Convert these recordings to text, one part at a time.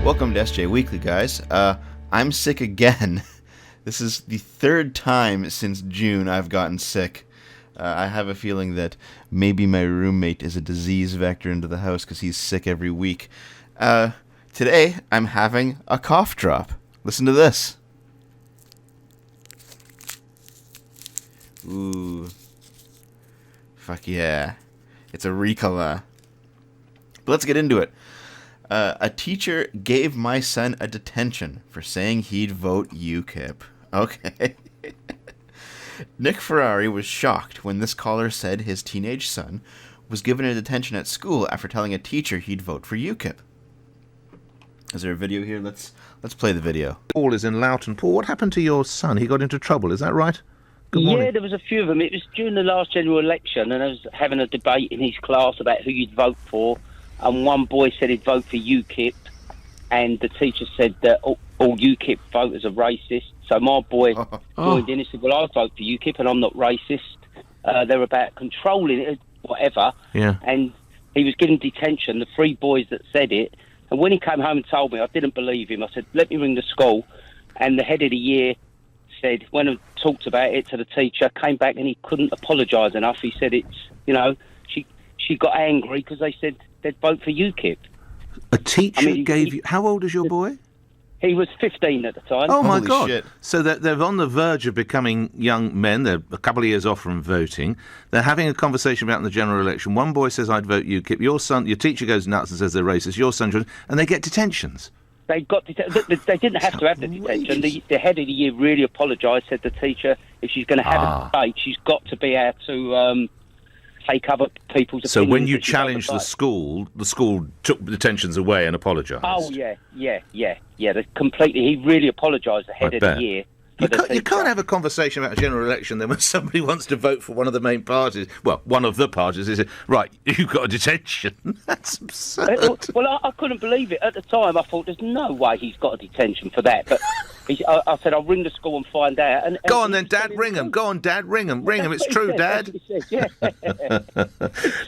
Welcome to SJ Weekly, guys. I'm sick again. This is the third time since June I've gotten sick. I have a feeling that maybe my roommate is a disease vector into the house because he's sick every week. Today, I'm having a cough drop. Listen to this. Ooh. Fuck yeah. It's a Ricola. But let's get into it. A teacher gave my son a detention for saying he'd vote UKIP. Okay. Nick Ferrari was shocked when this caller said his teenage son was given a detention at school after telling a teacher he'd vote for UKIP. Is there a video here? Let's play the video. Paul is in Loughton. Paul, what happened to your son? He got into trouble, is that right? Good morning. Yeah, there was a few of them. It was during the last general election, and I was having a debate in his class about who you'd vote for, and one boy said he'd vote for UKIP, and the teacher said that all UKIP voters are racist. So my boy joined in and said, well, I vote for UKIP, and I'm not racist. They're about controlling it, whatever. Yeah. And he was given detention, the three boys that said it. And when he came home and told me, I didn't believe him. I said, let me ring the school. And the head of the year said, when I talked about it to the teacher, came back and he couldn't apologise enough. He said she got angry because they said they'd vote for UKIP. A teacher gave you... How old is your boy? He was 15 at the time. Oh, my Holy God. shit. So they're on the verge of becoming young men. They're a couple of years off from voting. They're having a conversation about the general election. One boy says, I'd vote UKIP. Your teacher goes nuts and says they're racist. Your son joins, and they get detentions. They didn't have to have the detention. The head of the year really apologised, said the teacher, if she's going to have a debate, she's got to be able to take other people's opinions. So when you challenged the school took the detentions away and apologised? Oh, yeah. Completely. He really apologised, the head of the year. You can't have a conversation about a general election then when somebody wants to vote for one of the main parties. Well, one of the parties is, right, you've got a detention. That's absurd. Well, I couldn't believe it. At the time, I thought, there's no way he's got a detention for that. But I said, I'll ring the school and find out. And go on then, Dad, ring him. Go on, Dad, ring him. Ring him. It's true, Dad. Yeah.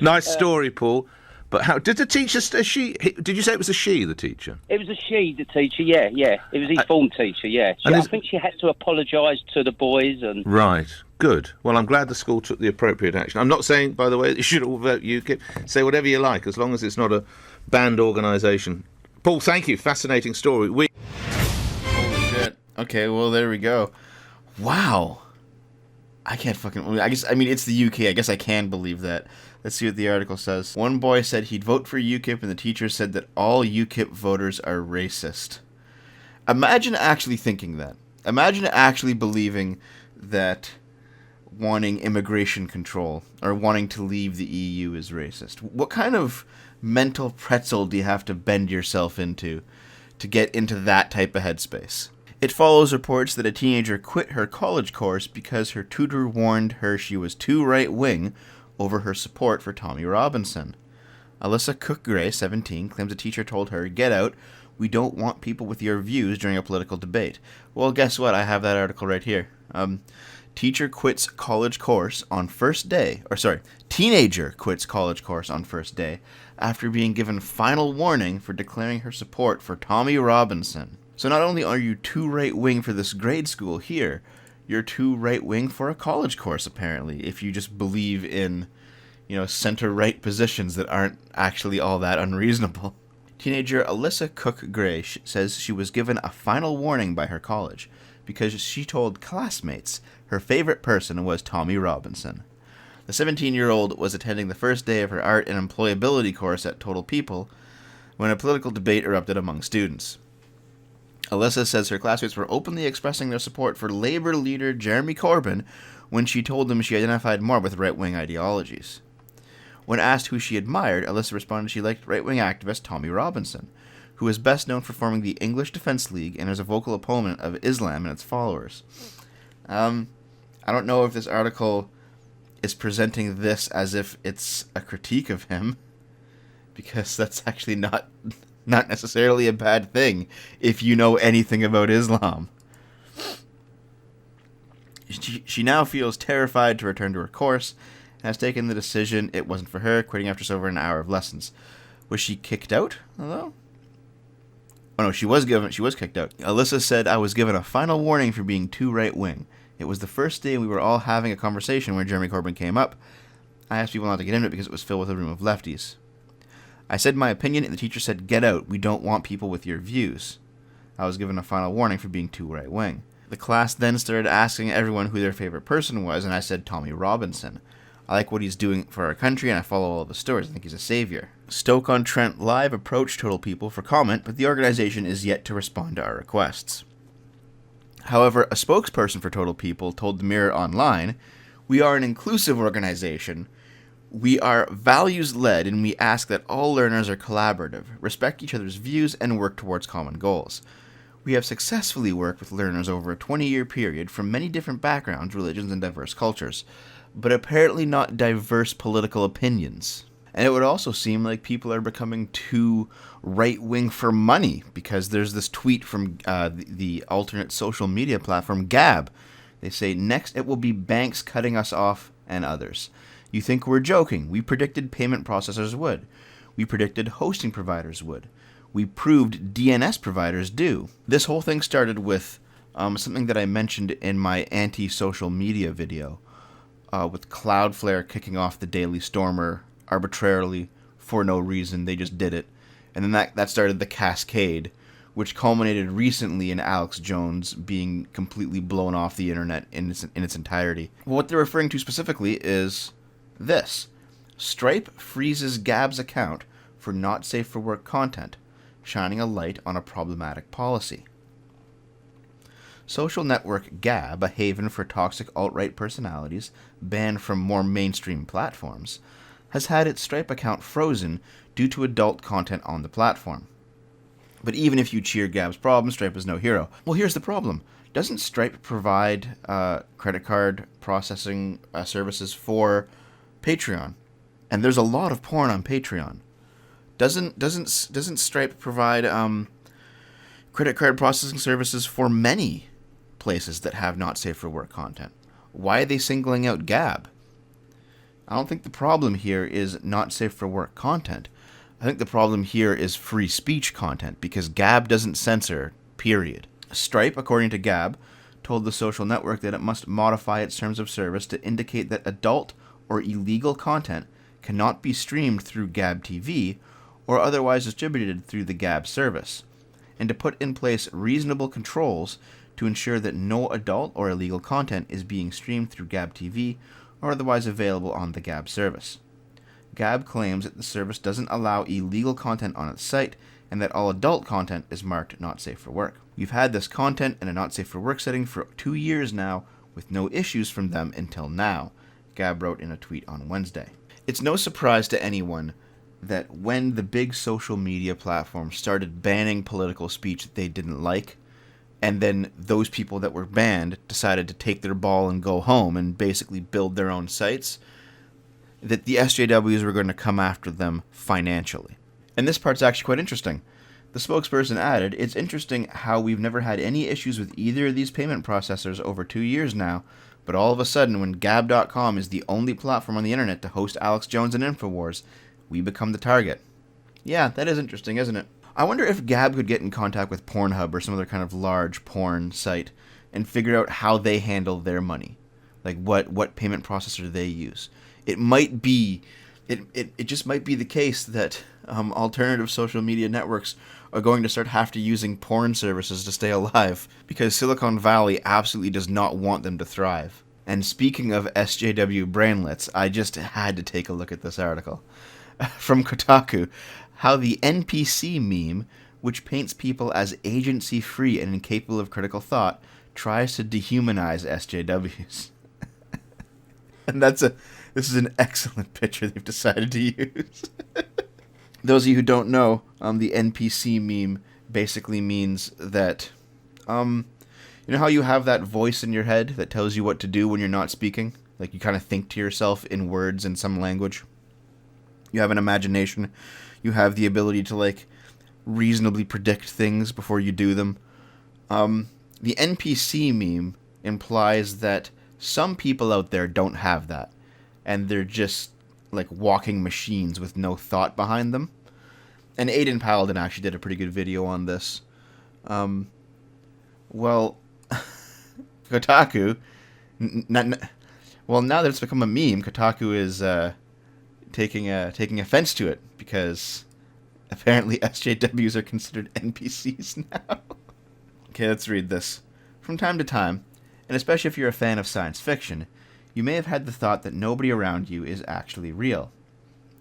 Nice story, Paul. But how did the teacher? Did you say it was a she, the teacher? It was a she, the teacher. Yeah. It was his form teacher. Yeah. I think she had to apologise to the boys and. Right. Good. Well, I'm glad the school took the appropriate action. I'm not saying, by the way, that you should all vote UKIP. Say whatever you like, as long as it's not a banned organisation. Paul, thank you. Fascinating story. Holy shit. Okay, well, there we go. Wow. I can't fucking... it's the UK. I guess I can believe that. Let's see what the article says. One boy said he'd vote for UKIP, and the teacher said that all UKIP voters are racist. Imagine actually thinking that. Imagine actually believing that wanting immigration control or wanting to leave the EU is racist. What kind of mental pretzel do you have to bend yourself into to get into that type of headspace? It follows reports that a teenager quit her college course because her tutor warned her she was too right-wing over her support for Tommy Robinson. Alyssa Cook-Gray, 17, claims a teacher told her, "Get out, we don't want people with your views during a political debate." Well, guess what? I have that article right here. Teacher quits college course on first day, teenager quits college course on first day after being given final warning for declaring her support for Tommy Robinson. So not only are you too right-wing for this grade school here, you're too right-wing for a college course, apparently, if you just believe in, center-right positions that aren't actually all that unreasonable. Teenager Alyssa Cook-Gray says she was given a final warning by her college because she told classmates her favorite person was Tommy Robinson. The 17-year-old was attending the first day of her art and employability course at Total People when a political debate erupted among students. Alyssa says her classmates were openly expressing their support for Labour leader Jeremy Corbyn when she told them she identified more with right-wing ideologies. When asked who she admired, Alyssa responded she liked right-wing activist Tommy Robinson, who is best known for forming the English Defence League and is a vocal opponent of Islam and its followers. I don't know if this article is presenting this as if it's a critique of him, because that's actually not necessarily a bad thing if you know anything about Islam. She now feels terrified to return to her course and has taken the decision it wasn't for her, quitting after just over an hour of lessons. Was she kicked out, though? Oh no, she was kicked out. Alyssa said, I was given a final warning for being too right-wing. It was the first day we were all having a conversation where Jeremy Corbyn came up. I asked people not to get into it because it was filled with a room of lefties. I said my opinion, and the teacher said, get out. We don't want people with your views. I was given a final warning for being too right-wing. The class then started asking everyone who their favorite person was, and I said Tommy Robinson. I like what he's doing for our country, and I follow all of his stories. I think he's a savior. Stoke-on-Trent Live approached Total People for comment, but the organization is yet to respond to our requests. However, a spokesperson for Total People told the Mirror Online, we are an inclusive organization. We are values-led, and we ask that all learners are collaborative, respect each other's views, and work towards common goals. We have successfully worked with learners over a 20-year period from many different backgrounds, religions, and diverse cultures, but apparently not diverse political opinions. And it would also seem like people are becoming too right-wing for money, because there's this tweet from the alternate social media platform Gab. They say, next it will be banks cutting us off and others. You think we're joking? We predicted payment processors would. We predicted hosting providers would. We proved DNS providers do. This whole thing started with something that I mentioned in my anti-social media video, with Cloudflare kicking off the Daily Stormer arbitrarily for no reason. They just did it. And then that started the cascade, which culminated recently in Alex Jones being completely blown off the internet in its entirety. Well, what they're referring to specifically is this. Stripe freezes Gab's account for not safe for work content, shining a light on a problematic policy. Social network Gab, a haven for toxic alt-right personalities, banned from more mainstream platforms, has had its Stripe account frozen due to adult content on the platform. But even if you cheer Gab's problem, Stripe is no hero. Well, here's the problem. Doesn't Stripe provide credit card processing services for Patreon? And there's a lot of porn on Patreon. Doesn't Stripe provide credit card processing services for many places that have not safe for work content? Why are they singling out Gab? I don't think the problem here is not safe for work content. I think the problem here is free speech content, because Gab doesn't censor, period. Stripe, according to Gab, told the social network that it must modify its terms of service to indicate that adult or illegal content cannot be streamed through Gab TV or otherwise distributed through the Gab service, and to put in place reasonable controls to ensure that no adult or illegal content is being streamed through Gab TV or otherwise available on the Gab service. Gab claims that the service doesn't allow illegal content on its site and that all adult content is marked not safe for work. We've had this content in a not safe for work setting for 2 years now with no issues from them until now, Gab wrote in a tweet on Wednesday. It's no surprise to anyone that when the big social media platforms started banning political speech that they didn't like, and then those people that were banned decided to take their ball and go home and basically build their own sites, that the SJWs were going to come after them financially. And this part's actually quite interesting. The spokesperson added, it's interesting how we've never had any issues with either of these payment processors over 2 years now, but all of a sudden when Gab.com is the only platform on the internet to host Alex Jones and InfoWars, we become the target. Yeah, that is interesting, isn't it? I wonder if Gab could get in contact with Pornhub or some other kind of large porn site and figure out how they handle their money. Like what payment processor they use. It might be, it just might be the case that alternative social media networks are going to start using porn services to stay alive, because Silicon Valley absolutely does not want them to thrive. And speaking of SJW brainlets, I just had to take a look at this article. From Kotaku, how the NPC meme, which paints people as agency-free and incapable of critical thought, tries to dehumanize SJWs. And this is an excellent picture they've decided to use. Those of you who don't know, the NPC meme basically means that, you know how you have that voice in your head that tells you what to do when you're not speaking? Like you kind of think to yourself in words in some language. You have an imagination. You have the ability to, reasonably predict things before you do them. The NPC meme implies that some people out there don't have that. And they're just, walking machines with no thought behind them. And Aiden Paladin actually did a pretty good video on this. Well, Kotaku, well, now that it's become a meme, Kotaku is taking offense to it because apparently SJWs are considered NPCs now. Okay, let's read this. From time to time, and especially if you're a fan of science fiction, you may have had the thought that nobody around you is actually real.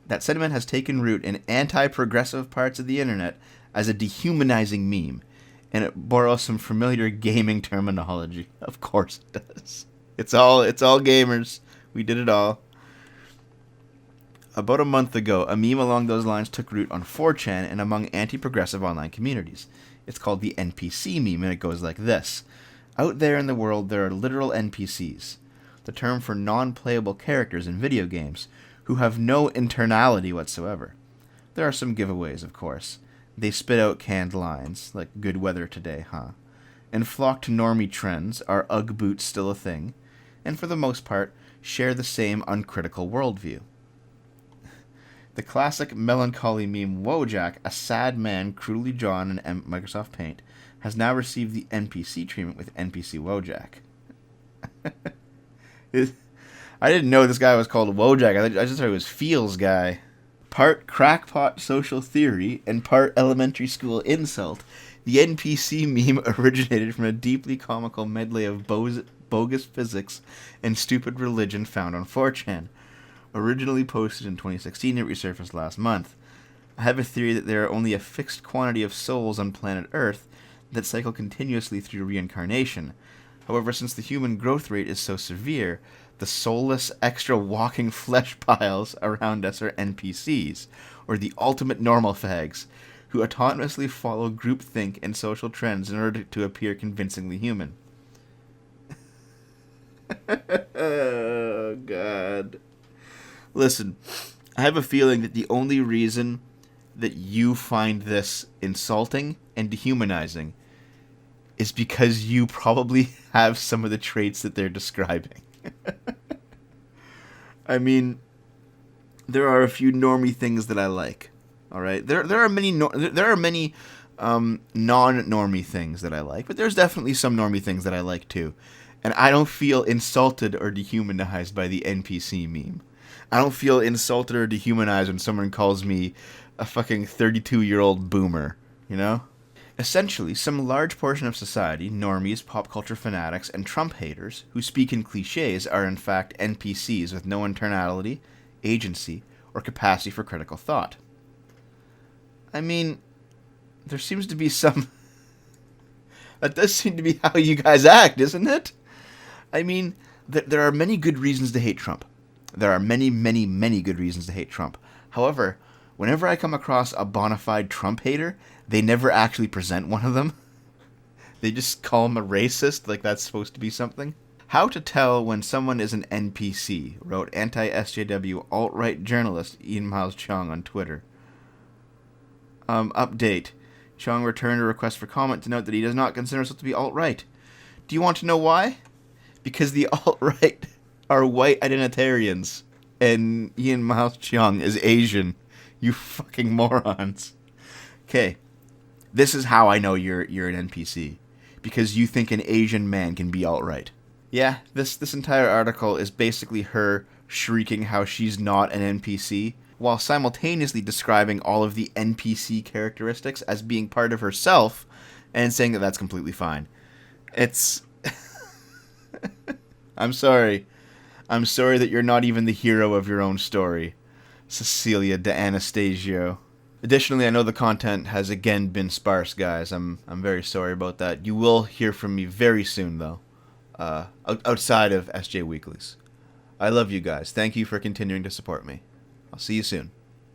That sentiment has taken root in anti-progressive parts of the internet as a dehumanizing meme, and it borrows some familiar gaming terminology. Of course it does. It's all gamers. We did it all. About a month ago, a meme along those lines took root on 4chan and among anti-progressive online communities. It's called the NPC meme, and it goes like this. Out there in the world, there are literal NPCs, the term for non-playable characters in video games, who have no internality whatsoever. There are some giveaways, of course. They spit out canned lines, like good weather today, huh? And flock to normie trends, are Ugg boots still a thing? And for the most part, share the same uncritical worldview. The classic melancholy meme Wojak, a sad man crudely drawn in Microsoft Paint, has now received the NPC treatment with NPC Wojak. I didn't know this guy was called Wojak. I just thought he was Feels Guy. Part crackpot social theory and part elementary school insult, the NPC meme originated from a deeply comical medley of bogus physics and stupid religion found on 4chan. Originally posted in 2016, it resurfaced last month. I have a theory that there are only a fixed quantity of souls on planet Earth that cycle continuously through reincarnation. However, since the human growth rate is so severe, the soulless, extra walking flesh piles around us are NPCs, or the ultimate normal fags, who autonomously follow groupthink and social trends in order to appear convincingly human. Oh, God. Listen, I have a feeling that the only reason that you find this insulting and dehumanizing is because you probably have some of the traits that they're describing. I mean, there are a few normie things that I like. All right, there are many non-normie things that I like, but there's definitely some normie things that I like too. And I don't feel insulted or dehumanized by the NPC meme. I don't feel insulted or dehumanized when someone calls me a fucking 32-year-old boomer, you know? Essentially, some large portion of society, normies, pop culture fanatics, and Trump haters, who speak in cliches, are in fact NPCs with no internality, agency, or capacity for critical thought. I mean, there seems to be some... That does seem to be how you guys act, isn't it? I mean, there are many good reasons to hate Trump. There are many, many, many good reasons to hate Trump. However, whenever I come across a bona fide Trump hater, they never actually present one of them. They just call him a racist, like that's supposed to be something. How to tell when someone is an NPC, wrote anti-SJW alt-right journalist Ian Miles Chung on Twitter. Update. Chung returned a request for comment to note that he does not consider himself to be alt-right. Do you want to know why? Because the alt-right are white identitarians, and Ian Miles Chung is Asian. You fucking morons. Okay, this is how I know you're an NPC. Because you think an Asian man can be alt-right. Yeah, this entire article is basically her shrieking how she's not an NPC, while simultaneously describing all of the NPC characteristics as being part of herself, and saying that that's completely fine. It's... I'm sorry. I'm sorry that you're not even the hero of your own story, Cecilia de Anastasio. Additionally, I know the content has again been sparse, guys. I'm very sorry about that. You will hear from me very soon, though, outside of SJ Weeklies. I love you guys. Thank you for continuing to support me. I'll see you soon.